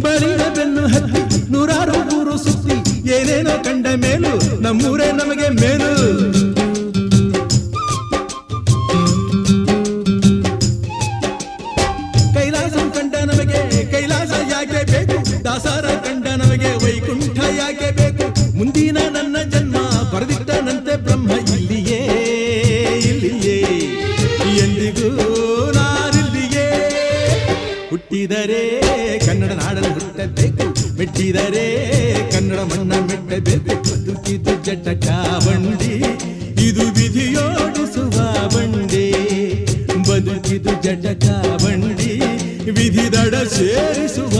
ಬಳಿದ ಬೆನ್ನು ಹತ್ತಿ ನೂರಾರು ಊರು ಸುತ್ತಿ ಏನೇನೋ ಕಂಡ ಮೇಲು ನಮ್ಮೂರೇ ನಮಗೆ ಮೇಲು. ಕೈಲಾಸ ಕಂಡ ನಮಗೆ ಕೈಲಾಸ ಯಾಕೆ ಬೇಕು, ದಾಸರ ಕಂಡ ನಮಗೆ ವೈಕುಂಠ ಯಾಕೆ ಬೇಕು. ಮುಂದಿನ ನನ್ನ ಜನ್ಮ ಬರೆದಿಟ್ಟನಂತೆ ಬ್ರಹ್ಮ ಇಲ್ಲಿಯೇ ಇಲ್ಲಿಯೇ ಎಂದಿಗೂ ನಾನಿಲ್ಲಿಯೇ. ಹುಟ್ಟಿದರೆ ಕನ್ನಡ ನಾಡಲು ಹುಟ್ಟಬೇಕು, ಮೆಟ್ಟಿದರೆ ಕನ್ನಡ ಮಣ್ಣ ಮೆಟ್ಟಬೇಕು. ಬದುಕಿದು ಜಟಕ ಬಂಡಿ, ಇದು ವಿಧಿಯೋಡಿಸುವ ಬಂಡಿ. ಬದುಕಿದು ಜಟಕ ಬಂಡಿ, ವಿಧಿ ದಡ ಸೇರಿಸುವ